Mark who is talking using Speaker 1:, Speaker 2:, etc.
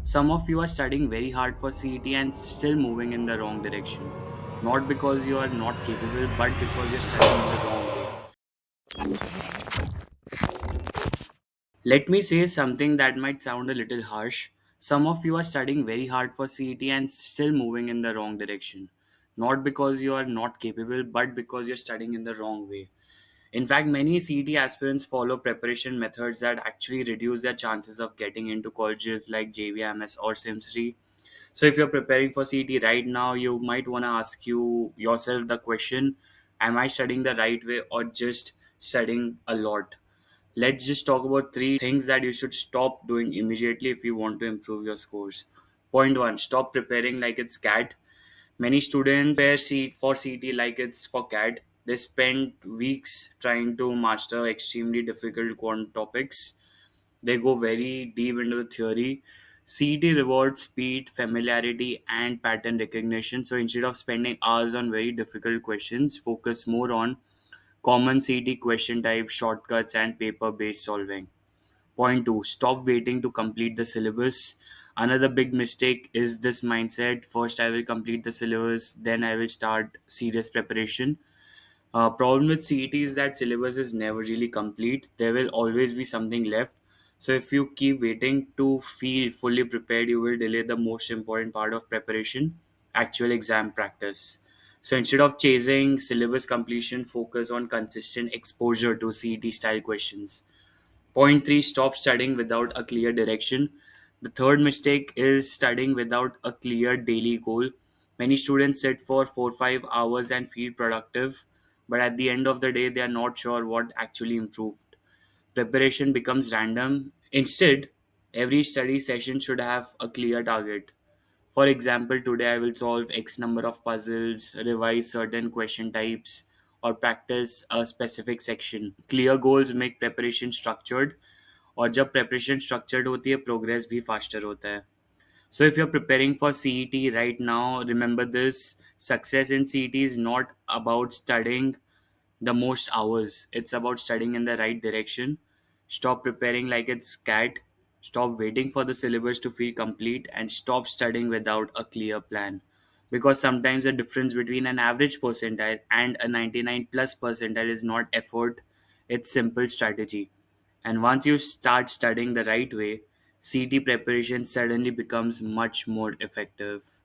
Speaker 1: Some of you are studying very hard for CET and still moving in the wrong direction. Not because you are not capable, but because you're studying in the wrong way. Let me say something that might sound a little harsh. Some of you are studying very hard for CET and still moving in the wrong direction. Not because you are not capable, but because you're studying in the wrong way. In fact, many CET aspirants follow preparation methods that actually reduce their chances of getting into colleges like JVMS or SIMSRI. So if you're preparing for CET right now, you might want to ask you yourself the question, am I studying the right way or just studying a lot? Let's just talk about three things that you should stop doing immediately if you want to improve your scores. Point one, stop preparing like it's CAT. Many students prepare seat for CT like it's for CAT. They spend weeks trying to master extremely difficult quant topics. They go very deep into the theory. CT rewards speed, familiarity, and pattern recognition. So instead of spending hours on very difficult questions, focus more on common CT question type, shortcuts, and paper based solving. Point two, stop waiting to complete the syllabus. Another big mistake is this mindset: first, I will complete the syllabus, then I will start serious preparation. Problem with CET is that syllabus is never really complete. There will always be something left. So if you keep waiting to feel fully prepared, you will delay the most important part of preparation, actual exam practice. So instead of chasing syllabus completion, focus on consistent exposure to CET style questions. Point three, stop studying without a clear direction. The third mistake is studying without a clear daily goal. Many students sit for 4 5 hours and feel productive, but at the end of the day, they are not sure what actually improved. Preparation becomes random. Instead, every study session should have a clear target. For example, today I will solve X number of puzzles, revise certain question types, or practice a specific section. Clear goals make preparation structured, और जब preparation structured होती है progress भी faster होता है. So if you're preparing for CET right now, remember this: success in CET is not about studying the most hours. It's about studying in the right direction. Stop preparing like it's CAT. Stop waiting for the syllabus to feel complete and stop studying without a clear plan. Because sometimes the difference between an average percentile and a 99 plus percentile is not effort, it's simple strategy. And once you start studying the right way, CT preparation suddenly becomes much more effective.